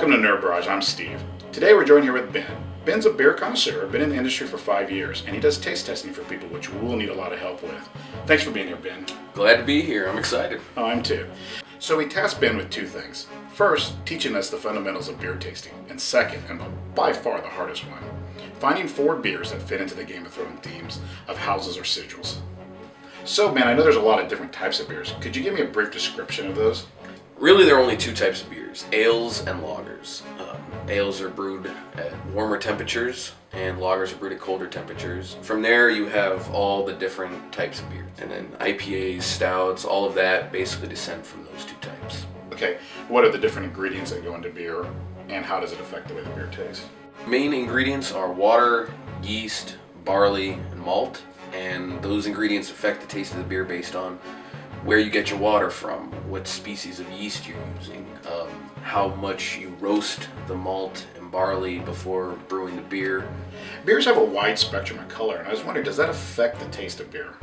Welcome to Barrage. I'm Steve. Today we're joined here with Ben. Ben's a beer connoisseur, been in the industry for 5 years, and he does taste testing for people, which we'll need a lot of help with. Thanks for being here, Ben. Glad to be here. I'm excited. Oh, I'm too. So we tasked Ben with two things. First, teaching us the fundamentals of beer tasting, and second, and by far the hardest one, finding 4 beers that fit into the Game of Thrones themes of houses or sigils. So, Ben, I know there's a lot of different types of beers. Could you give me a brief description of those? Really, there are only 2 types of beers, ales and lagers. Ales are brewed at warmer temperatures, and lagers are brewed at colder temperatures. From there, you have all the different types of beer. And then IPAs, stouts, all of that basically descend from those 2 types. Okay, what are the different ingredients that go into beer, and how does it affect the way the beer tastes? Main ingredients are water, yeast, barley, and malt. And those ingredients affect the taste of the beer based on where you get your water from, what species of yeast you're using, how much you roast the malt and barley before brewing the beer. Beers have a wide spectrum of color, and I was wondering, does that affect the taste of beer?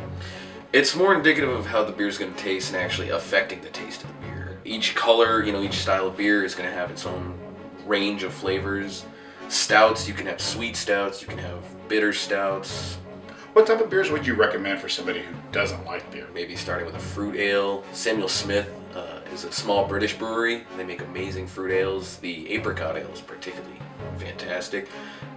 It's more indicative of how the beer is going to taste and actually affecting the taste of the beer. Each color, each style of beer is going to have its own range of flavors. Stouts, you can have sweet stouts, you can have bitter stouts. What type of beers would you recommend for somebody who doesn't like beer? Maybe starting with a fruit ale. Samuel Smith is a small British brewery. They make amazing fruit ales. The apricot ale is particularly fantastic.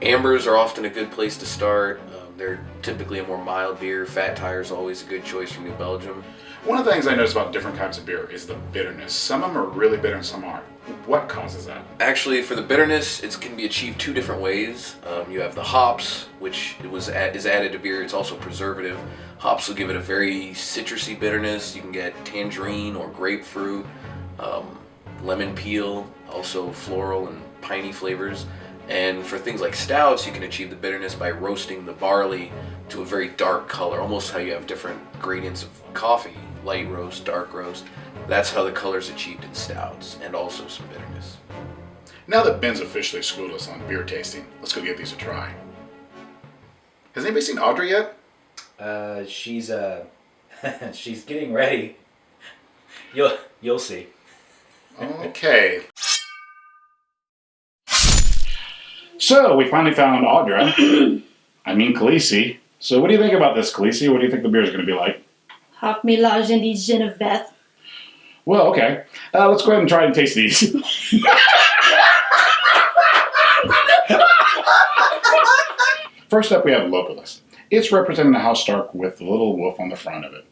Ambers are often a good place to start. They're typically a more mild beer. Fat Tire is always a good choice from New Belgium. One of the things I notice about different kinds of beer is the bitterness. Some of them are really bitter and some aren't. What causes that? Actually, for the bitterness, it can be achieved 2 different ways. You have the hops, which is added to beer. It's also preservative. Hops will give it a very citrusy bitterness. You can get tangerine or grapefruit, lemon peel, also floral and piney flavors. And for things like stouts, you can achieve the bitterness by roasting the barley to a very dark color, almost how you have different gradients of coffee, light roast, dark roast. That's how the color's achieved in stouts, and also some bitterness. Now that Ben's officially schooled us on beer tasting, let's go give these a try. Has anybody seen Audrey yet? She's she's getting ready. You'll see. Okay. So, we finally found Audra. Khaleesi. So, what do you think about this, Khaleesi? What do you think the beer is going to be like? Half Milage and die Geneviève. Well, okay. Let's go ahead and try and taste these. First up, we have Vocalist. It's representing a house stark with the little wolf on the front of it.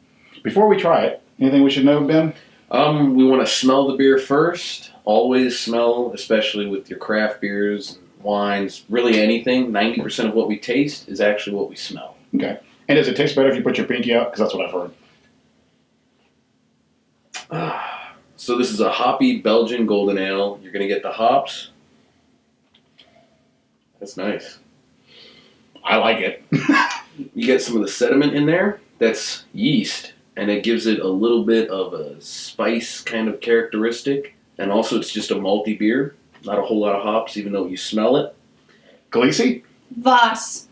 Before we try it, anything we should know, Ben? We want to smell the beer first. Always smell, especially with your craft beers, wines, really anything. 90% of what we taste is actually what we smell. Okay. And does it taste better if you put your pinky out? Because that's what I've heard. So this is a hoppy Belgian golden ale. You're going to get the hops. That's nice. I like it. You get some of the sediment in there. That's yeast. And it gives it a little bit of a spice kind of characteristic. And also it's just a malty beer. Not a whole lot of hops, even though you smell it. Khaleesi? Vas.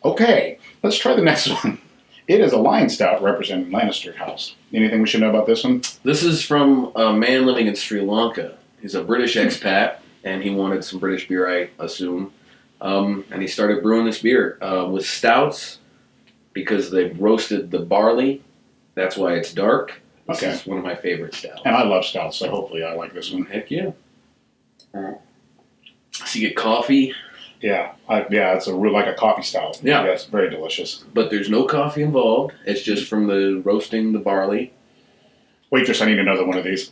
Okay, let's try the next one. It is a lion stout representing Lannister House. Anything we should know about this one? This is from a man living in Sri Lanka. He's a British expat, and he wanted some British beer, I assume. And he started brewing this beer with stouts because they roasted the barley. That's why it's dark. This is one of my favorite stouts. And I love stouts, so hopefully I like this one. Heck yeah. So you get coffee. Yeah, it's like a coffee stout. Yeah. It's very delicious. But there's no coffee involved. It's just from the roasting the barley. Wait, I need another one of these.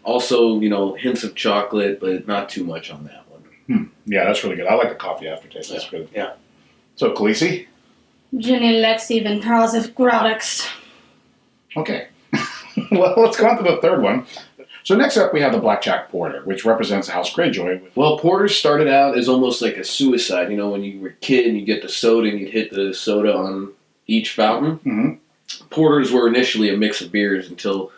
Also, hints of chocolate, but not too much on that one. Yeah, that's really good. I like the coffee aftertaste. That's good. Yeah. So, Khaleesi? Jenny Lexi Van Hazef Gradix. Okay. Well, let's go on to the third one. So next up, we have the Blackjack Porter, which represents House Greyjoy. Well, porters started out as almost like a suicide. When you were a kid and you get the soda and you'd hit the soda on each fountain. Mm-hmm. Porters were initially a mix of beers until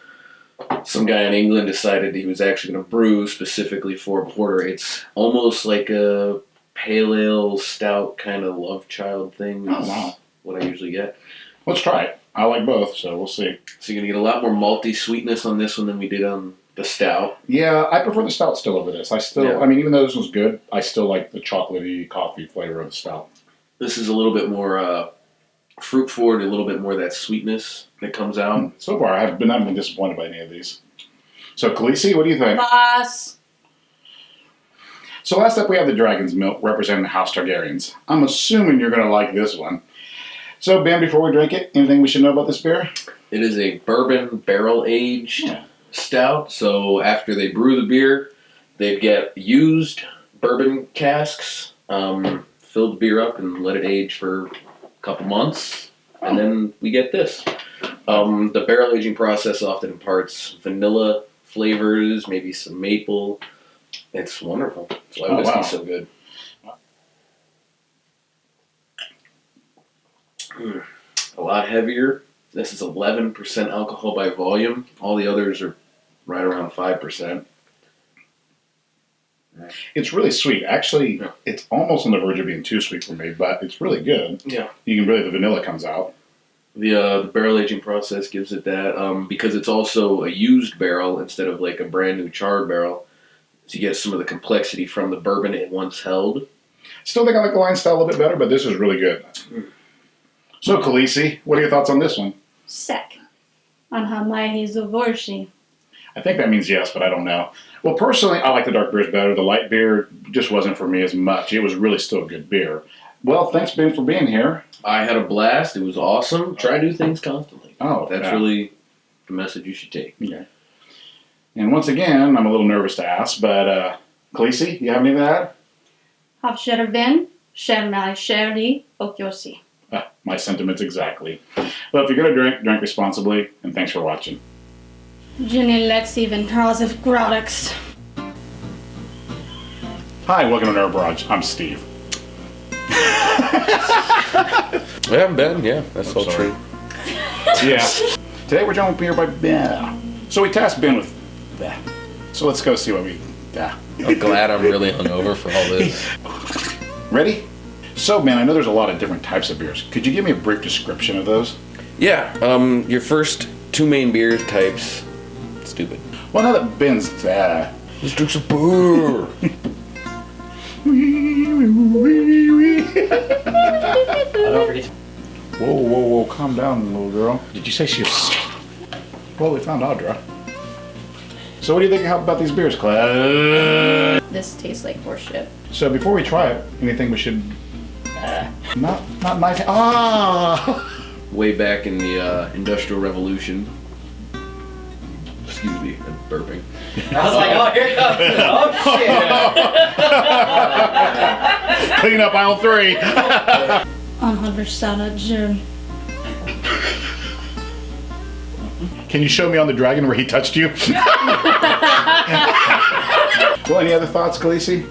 some guy in England decided he was actually going to brew specifically for a porter. It's almost like a pale ale, stout kind of love child thing. Oh, wow. What I usually get. Let's try it. I like both, so we'll see. So you're going to get a lot more malty sweetness on this one than we did on the stout. Yeah, I prefer the stout still over this. Yeah. I mean, even though this was good, I still like the chocolatey coffee flavor of the stout. This is a little bit more fruit forward, a little bit more of that sweetness that comes out. So far, I haven't been disappointed by any of these. So, Khaleesi, what do you think? Boss. So last up, we have the Dragon's Milk representing the House Targaryens. I'm assuming you're going to like this one. So, Ben, before we drink it, anything we should know about this beer? It is a bourbon barrel-aged stout. So after they brew the beer, they get used bourbon casks, fill the beer up, and let it age for a couple months. And then we get this. The barrel aging process often imparts vanilla flavors, maybe some maple. It's wonderful. That's why whiskey's so good. A lot heavier. This is 11% alcohol by volume. All the others are right around 5%. It's really sweet. Actually, it's almost on the verge of being too sweet for me, but it's really good. Yeah. The vanilla comes out. The barrel aging process gives it that. Because it's also a used barrel instead of like a brand new charred barrel. So you get some of the complexity from the bourbon it once held. Still think I like the line style a little bit better, but this is really good. So, Khaleesi, what are your thoughts on this one? Sek. On Hamai Zavorshi. I think that means yes, but I don't know. Well, personally, I like the dark beers better. The light beer just wasn't for me as much. It was really still good beer. Well, thanks, Ben, for being here. I had a blast. It was awesome. Try new things constantly. Oh, That's really the message you should take. Okay. And once again, I'm a little nervous to ask, but Khaleesi, you have anything to add? Havshar Ben, Shermai Sherli, Okyosi. My sentiments exactly. Well, if you're going to drink responsibly, and thanks for watching. Ginny Lexi Van Hazef Grodix. Hi, welcome to Barrage. I'm Steve. Yeah, Ben. Yeah, that's all sorry. true. Yeah. Today we're drinking beer by Ben. So we tasked Ben with that. So let's go see what we... I'm glad I'm really hungover for all this. Ready? So, man, I know there's a lot of different types of beers. Could you give me a brief description of those? Yeah, your first two main beer types. Stupid. Well, now that Ben's... Let's drink some beer. Don't forget. Whoa, calm down, little girl. Did you say she was... Well, we found Audra. So what do you think about these beers, Claire? This tastes like horseshit. So before we try it, anything we should... Not knife... Ah! Way back in the Industrial Revolution. Excuse me, I'm burping. I was like, oh, here comes it. Oh, shit. Clean up aisle 3. On Habersada Germ. Can you show me on the dragon where he touched you? Well, any other thoughts, Khaleesi?